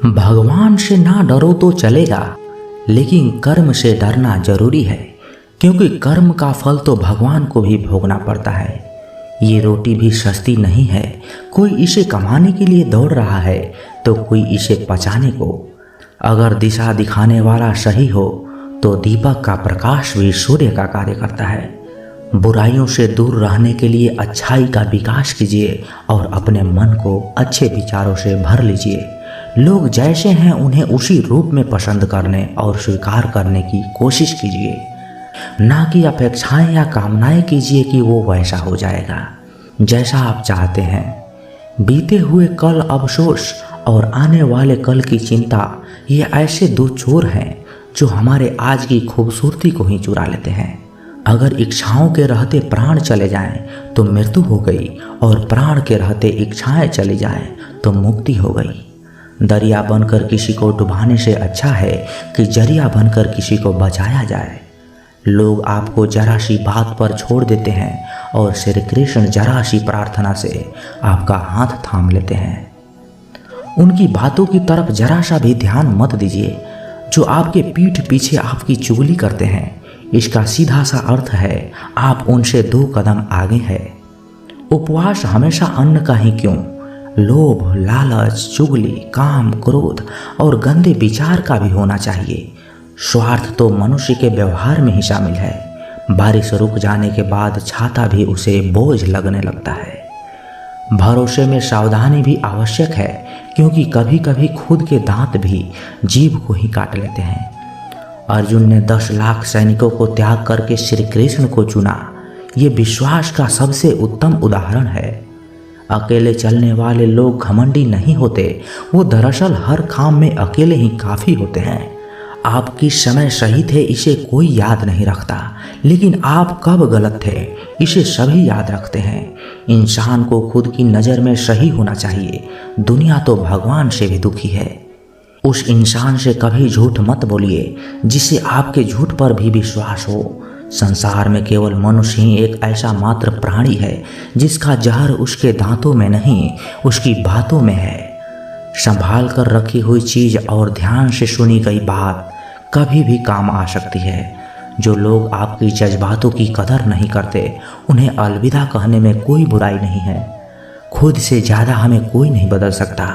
भगवान से ना डरो तो चलेगा, लेकिन कर्म से डरना जरूरी है, क्योंकि कर्म का फल तो भगवान को भी भोगना पड़ता है। ये रोटी भी सस्ती नहीं है, कोई इसे कमाने के लिए दौड़ रहा है तो कोई इसे पचाने को। अगर दिशा दिखाने वाला सही हो तो दीपक का प्रकाश भी सूर्य का कार्य करता है। बुराइयों से दूर रहने के लिए अच्छाई का विकास कीजिए और अपने मन को अच्छे विचारों से भर लीजिए। लोग जैसे हैं उन्हें उसी रूप में पसंद करने और स्वीकार करने की कोशिश कीजिए, ना कि अपेक्षाएं या कामनाएं कीजिए कि वो वैसा हो जाएगा जैसा आप चाहते हैं। बीते हुए कल अफसोस और आने वाले कल की चिंता, ये ऐसे दो चोर हैं जो हमारे आज की खूबसूरती को ही चुरा लेते हैं। अगर इच्छाओं के रहते प्राण चले जाएं तो मृत्यु हो गई, और प्राण के रहते इच्छाएं चली जाएं तो मुक्ति हो गई। दरिया बनकर किसी को डुबाने से अच्छा है कि जरिया बनकर किसी को बचाया जाए। लोग आपको जरा सी बात पर छोड़ देते हैं और श्री कृष्ण जरा सी प्रार्थना से आपका हाथ थाम लेते हैं। उनकी बातों की तरफ जरा सा भी ध्यान मत दीजिए जो आपके पीठ पीछे आपकी चुगली करते हैं। इसका सीधा सा अर्थ है आप उनसे 2 कदम आगे हैं। उपवास हमेशा अन्न का ही क्यों, लोभ, लालच, चुगली, काम, क्रोध और गंदे विचार का भी होना चाहिए। स्वार्थ तो मनुष्य के व्यवहार में ही शामिल है। बारिश रुक जाने के बाद छाता भी उसे बोझ लगने लगता है। भरोसे में सावधानी भी आवश्यक है, क्योंकि कभी कभी खुद के दांत भी जीभ को ही काट लेते हैं। अर्जुन ने 10 लाख सैनिकों को त्याग करके श्री कृष्ण को चुना। ये विश्वास का सबसे उत्तम उदाहरण है। अकेले चलने वाले लोग घमंडी नहीं होते, वो दरअसल हर काम में अकेले ही काफ़ी होते हैं। आप किस समय सही थे इसे कोई याद नहीं रखता, लेकिन आप कब गलत थे इसे सभी याद रखते हैं। इंसान को खुद की नज़र में सही होना चाहिए। दुनिया तो भगवान से भी दुखी है। उस इंसान से कभी झूठ मत बोलिए जिससे आपके झूठ पर भी विश्वास हो। संसार में केवल मनुष्य ही एक ऐसा मात्र प्राणी है जिसका जहर उसके दांतों में नहीं, उसकी बातों में है। संभाल कर रखी हुई चीज़ और ध्यान से सुनी गई बात कभी भी काम आ सकती है। जो लोग आपकी जज्बातों की कदर नहीं करते, उन्हें अलविदा कहने में कोई बुराई नहीं है। खुद से ज़्यादा हमें कोई नहीं बदल सकता।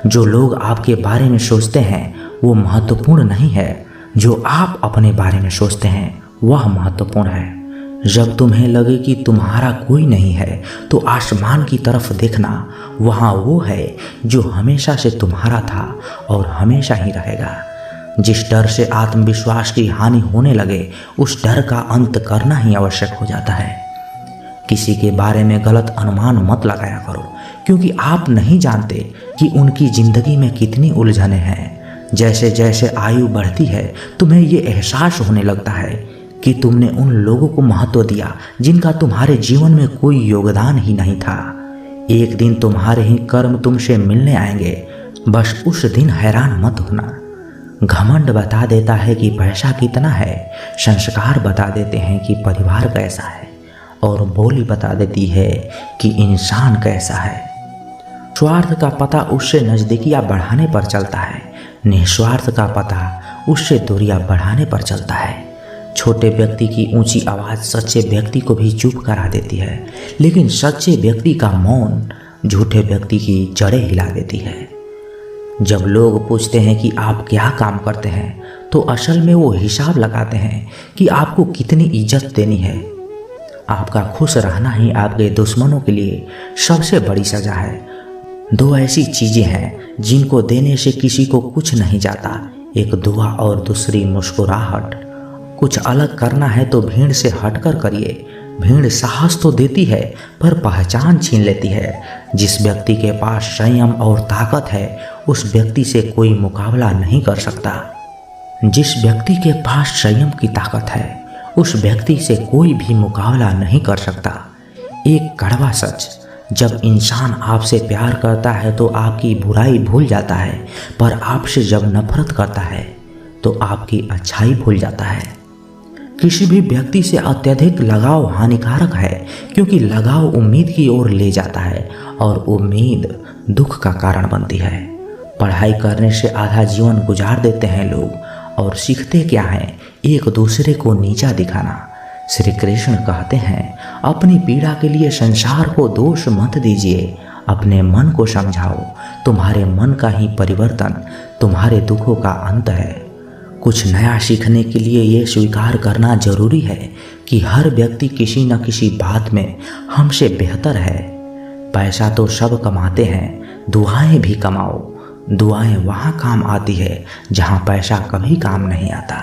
जो लोग आपके बारे में सोचते हैं वो महत्वपूर्ण नहीं है, जो आप अपने बारे में सोचते हैं वह महत्वपूर्ण है। जब तुम्हें लगे कि तुम्हारा कोई नहीं है तो आसमान की तरफ देखना, वहाँ वो है जो हमेशा से तुम्हारा था और हमेशा ही रहेगा। जिस डर से आत्मविश्वास की हानि होने लगे, उस डर का अंत करना ही आवश्यक हो जाता है। किसी के बारे में गलत अनुमान मत लगाया करो, क्योंकि आप नहीं जानते कि उनकी ज़िंदगी में कितनी उलझनें हैं। जैसे जैसे आयु बढ़ती है तुम्हें ये एहसास होने लगता है कि तुमने उन लोगों को महत्व दिया जिनका तुम्हारे जीवन में कोई योगदान ही नहीं था। एक दिन तुम्हारे ही कर्म तुमसे मिलने आएंगे, बस उस दिन हैरान मत होना। घमंड बता देता है कि पैसा कितना है, संस्कार बता देते हैं कि परिवार कैसा है, और बोली बता देती है कि इंसान कैसा है। स्वार्थ का पता उससे नज़दीकियाँ बढ़ाने पर चलता है, निस्वार्थ का पता उससे दूरियाँ बढ़ाने पर चलता है। छोटे व्यक्ति की ऊंची आवाज़ सच्चे व्यक्ति को भी चुप करा देती है, लेकिन सच्चे व्यक्ति का मौन झूठे व्यक्ति की जड़ें हिला देती है। जब लोग पूछते हैं कि आप क्या काम करते हैं, तो असल में वो हिसाब लगाते हैं कि आपको कितनी इज्जत देनी है। आपका खुश रहना ही आपके दुश्मनों के लिए सबसे बड़ी सज़ा है। 2 ऐसी चीज़ें हैं जिनको देने से किसी को कुछ नहीं जाता, एक दुआ और दूसरी मुस्कुराहट। कुछ अलग करना है तो भीड़ से हटकर करिए। भीड़ साहस तो देती है पर पहचान छीन लेती है। जिस व्यक्ति के पास संयम और ताकत है उस व्यक्ति से कोई मुकाबला नहीं कर सकता। जिस व्यक्ति के पास संयम की ताकत है उस व्यक्ति से कोई भी मुकाबला नहीं कर सकता। एक कड़वा सच, जब इंसान आपसे प्यार करता है तो आपकी बुराई भूल जाता है, पर आपसे जब नफरत करता है तो आपकी अच्छाई भूल जाता है। किसी भी व्यक्ति से अत्यधिक लगाव हानिकारक है, क्योंकि लगाव उम्मीद की ओर ले जाता है और उम्मीद दुख का कारण बनती है। पढ़ाई करने से आधा जीवन गुजार देते हैं लोग और सीखते क्या हैं, एक दूसरे को नीचा दिखाना। श्री कृष्ण कहते हैं, अपनी पीड़ा के लिए संसार को दोष मत दीजिए, अपने मन को समझाओ। तुम्हारे मन का ही परिवर्तन तुम्हारे दुखों का अंत है। कुछ नया सीखने के लिए ये स्वीकार करना जरूरी है कि हर व्यक्ति किसी न किसी बात में हमसे बेहतर है। पैसा तो सब कमाते हैं, दुआएं भी कमाओ। दुआएं वहाँ काम आती है जहाँ पैसा कभी काम नहीं आता।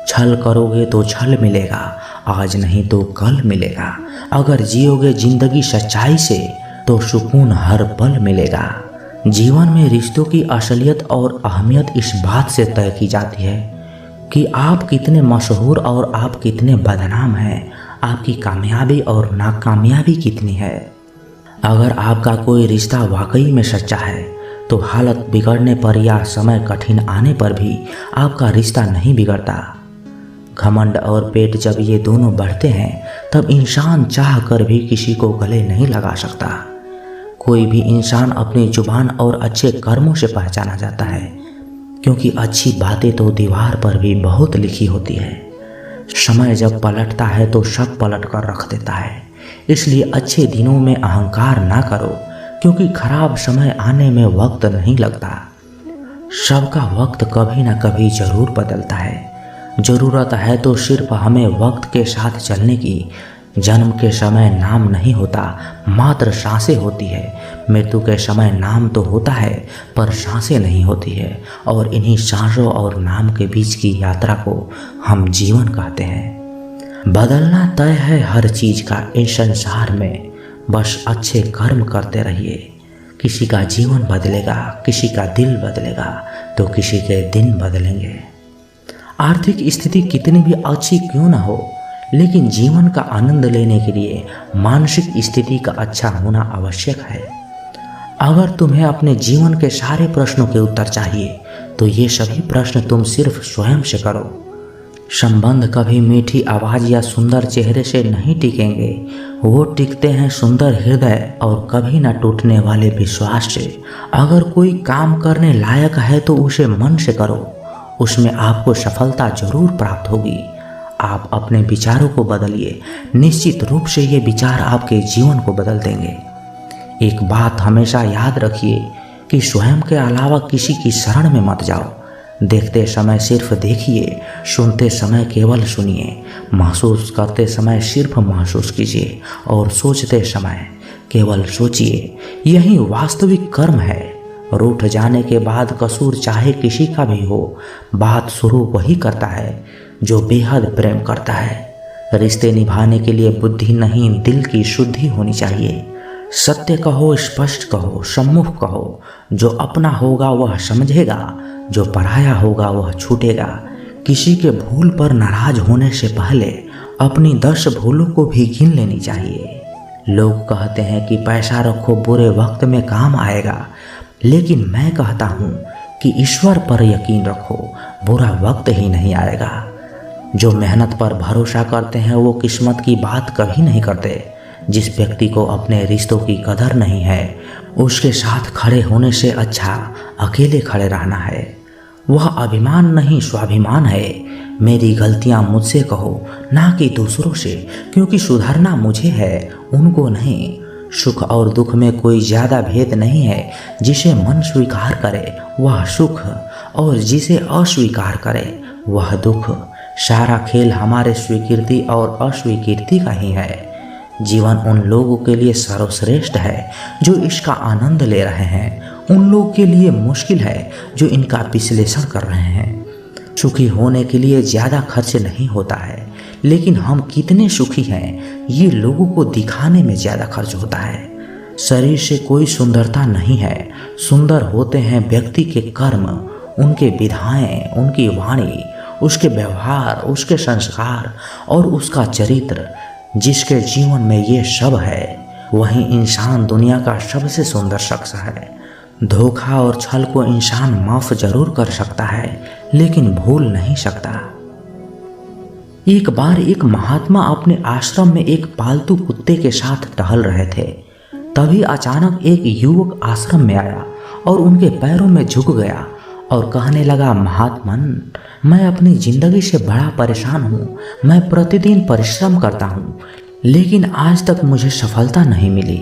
छल करोगे तो छल मिलेगा, आज नहीं तो कल मिलेगा। अगर जियोगे जिंदगी सच्चाई से तो सुकून हर पल मिलेगा। जीवन में रिश्तों की असलियत और अहमियत इस बात से तय की जाती है कि आप कितने मशहूर और आप कितने बदनाम हैं, आपकी कामयाबी और नाकामयाबी कितनी है। अगर आपका कोई रिश्ता वाकई में सच्चा है तो हालत बिगड़ने पर या समय कठिन आने पर भी आपका रिश्ता नहीं बिगड़ता। घमंड और पेट जब ये दोनों बढ़ते हैं तब इंसान चाह कर भी किसी को गले नहीं लगा सकता। कोई भी इंसान अपनी जुबान और अच्छे कर्मों से पहचाना जाता है, क्योंकि अच्छी बातें तो दीवार पर भी बहुत लिखी होती है। समय जब पलटता है तो सब पलट कर रख देता है। इसलिए अच्छे दिनों में अहंकार ना करो, क्योंकि खराब समय आने में वक्त नहीं लगता। सबका वक्त कभी ना कभी जरूर बदलता है। ज़रूरत है तो सिर्फ हमें वक्त के साथ चलने की। जन्म के समय नाम नहीं होता, मात्र सांसें होती है। मृत्यु के समय नाम तो होता है पर सांसें नहीं होती है। और इन्हीं सांसों और नाम के बीच की यात्रा को हम जीवन कहते हैं। बदलना तय है हर चीज़ का इस संसार में, बस अच्छे कर्म करते रहिए। किसी का जीवन बदलेगा, किसी का दिल बदलेगा तो किसी के दिन बदलेंगे। आर्थिक स्थिति कितनी भी अच्छी क्यों ना हो, लेकिन जीवन का आनंद लेने के लिए मानसिक स्थिति का अच्छा होना आवश्यक है। अगर तुम्हें अपने जीवन के सारे प्रश्नों के उत्तर चाहिए तो ये सभी प्रश्न तुम सिर्फ स्वयं से करो। संबंध कभी मीठी आवाज़ या सुंदर चेहरे से नहीं टिकेंगे, वो टिकते हैं सुंदर हृदय और कभी न टूटने वाले विश्वास से। अगर कोई काम करने लायक है तो उसे मन से करो, उसमें आपको सफलता जरूर प्राप्त होगी। आप अपने विचारों को बदलिए, निश्चित रूप से ये विचार आपके जीवन को बदल देंगे। एक बात हमेशा याद रखिए कि स्वयं के अलावा किसी की शरण में मत जाओ। देखते समय सिर्फ देखिए, सुनते समय केवल सुनिए, महसूस करते समय सिर्फ महसूस कीजिए और सोचते समय केवल सोचिए। यही वास्तविक कर्म है। रूठ जाने के बाद कसूर चाहे किसी का भी हो, बात शुरू वही करता है जो बेहद प्रेम करता है। रिश्ते निभाने के लिए बुद्धि नहीं, दिल की शुद्धि होनी चाहिए। सत्य कहो, स्पष्ट कहो, सम्मुख कहो। जो अपना होगा वह समझेगा, जो पराया होगा वह छूटेगा। किसी के भूल पर नाराज होने से पहले अपनी 10 भूलों को भी गिन लेनी चाहिए। लोग कहते हैं कि पैसा रखो, बुरे वक्त में काम आएगा, लेकिन मैं कहता हूँ कि ईश्वर पर यकीन रखो, बुरा वक्त ही नहीं आएगा। जो मेहनत पर भरोसा करते हैं वो किस्मत की बात कभी नहीं करते। जिस व्यक्ति को अपने रिश्तों की कदर नहीं है, उसके साथ खड़े होने से अच्छा अकेले खड़े रहना है। वह अभिमान नहीं, स्वाभिमान है। मेरी गलतियाँ मुझसे कहो, ना कि दूसरों से, क्योंकि सुधरना मुझे है, उनको नहीं। सुख और दुख में कोई ज़्यादा भेद नहीं है। जिसे मन स्वीकार करे वह सुख, और जिसे अस्वीकार करे वह दुख। सारा खेल हमारे स्वीकृति और अस्वीकृति का ही है। जीवन उन लोगों के लिए सर्वश्रेष्ठ है जो इसका आनंद ले रहे हैं। उन लोगों के लिए मुश्किल है जो इनका विश्लेषण कर रहे हैं। सुखी होने के लिए ज़्यादा खर्च नहीं होता है, लेकिन हम कितने सुखी हैं ये लोगों को दिखाने में ज़्यादा खर्च होता है। शरीर से कोई सुंदरता नहीं है, सुंदर होते हैं व्यक्ति के कर्म, उनके विधाएं, उनकी वाणी, उसके व्यवहार, उसके संस्कार और उसका चरित्र। जिसके जीवन में ये सब है वही इंसान दुनिया का सबसे सुंदर शख्स है। धोखा और छल को इंसान माफ जरूर कर सकता है, लेकिन भूल नहीं सकता। एक बार एक महात्मा अपने आश्रम में एक पालतू कुत्ते के साथ टहल रहे थे। तभी अचानक एक युवक आश्रम में आया और उनके पैरों में झुक गया और कहने लगा, महात्मन, मैं अपनी जिंदगी से बड़ा परेशान हूँ। मैं प्रतिदिन परिश्रम करता हूँ, लेकिन आज तक मुझे सफलता नहीं मिली।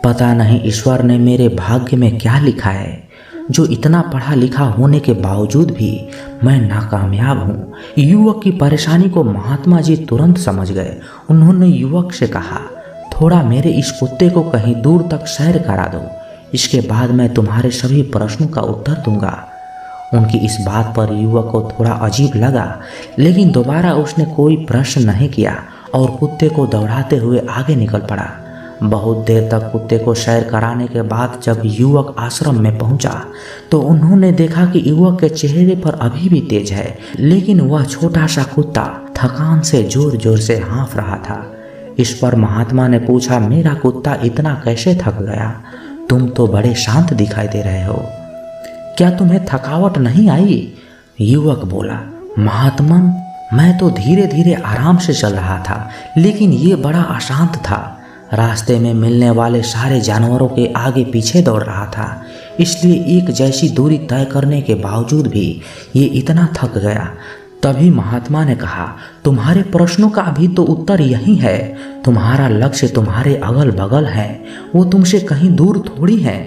पता नहीं ईश्वर ने मेरे भाग्य में क्या लिखा है, जो इतना पढ़ा लिखा होने के बावजूद भी मैं नाकामयाब हूँ। युवक की परेशानी को महात्मा जी तुरंत समझ गए। उन्होंने युवक से कहा, थोड़ा मेरे इस कुत्ते को कहीं दूर तक सैर करा दो, इसके बाद मैं तुम्हारे सभी प्रश्नों का उत्तर दूंगा। उनकी इस बात पर युवक को थोड़ा अजीब लगा, लेकिन दोबारा उसने कोई प्रश्न नहीं किया और कुत्ते को दौड़ाते हुए आगे निकल पड़ा। बहुत देर तक कुत्ते को सैर कराने के बाद जब युवक आश्रम में पहुंचा तो उन्होंने देखा कि युवक के चेहरे पर अभी भी तेज है, लेकिन वह छोटा सा कुत्ता थकान से जोर जोर से हाँफ रहा था। इस पर महात्मा ने पूछा, मेरा कुत्ता इतना कैसे थक गया? तुम तो बड़े शांत दिखाई दे रहे हो, क्या तुम्हें थकावट नहीं आई? युवक बोला, महात्मन, मैं तो धीरे धीरे आराम से चल रहा था, लेकिन ये बड़ा अशांत था। रास्ते में मिलने वाले सारे जानवरों के आगे पीछे दौड़ रहा था, इसलिए एक जैसी दूरी तय करने के बावजूद भी ये इतना थक गया। तभी महात्मा ने कहा, तुम्हारे प्रश्नों का अभी तो उत्तर यही है। तुम्हारा लक्ष्य तुम्हारे अगल बगल है, वो तुमसे कहीं दूर थोड़ी है,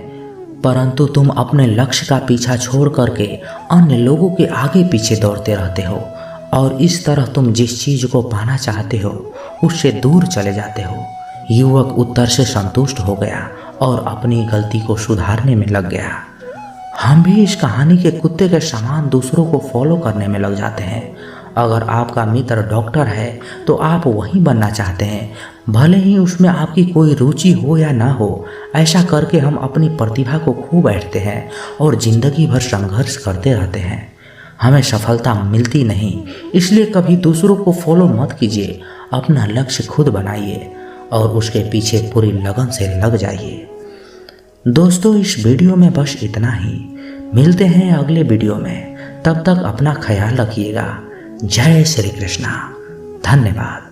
परंतु तुम अपने लक्ष्य का पीछा छोड़ करके अन्य लोगों के आगे पीछे दौड़ते रहते हो और इस तरह तुम जिस चीज को पाना चाहते हो उससे दूर चले जाते हो। युवक उत्तर से संतुष्ट हो गया और अपनी गलती को सुधारने में लग गया। हम भी इस कहानी के कुत्ते के समान दूसरों को फॉलो करने में लग जाते हैं। अगर आपका मित्र डॉक्टर है तो आप वही बनना चाहते हैं, भले ही उसमें आपकी कोई रुचि हो या ना हो। ऐसा करके हम अपनी प्रतिभा को खो बैठते हैं और जिंदगी भर संघर्ष करते रहते हैं। हमें सफलता मिलती नहीं, इसलिए कभी दूसरों को फॉलो मत कीजिए। अपना लक्ष्य खुद बनाइए और उसके पीछे पूरी लगन से लग जाइए। दोस्तों, इस वीडियो में बस इतना ही। मिलते हैं अगले वीडियो में, तब तक अपना ख्याल रखिएगा। जय श्री कृष्णा। धन्यवाद।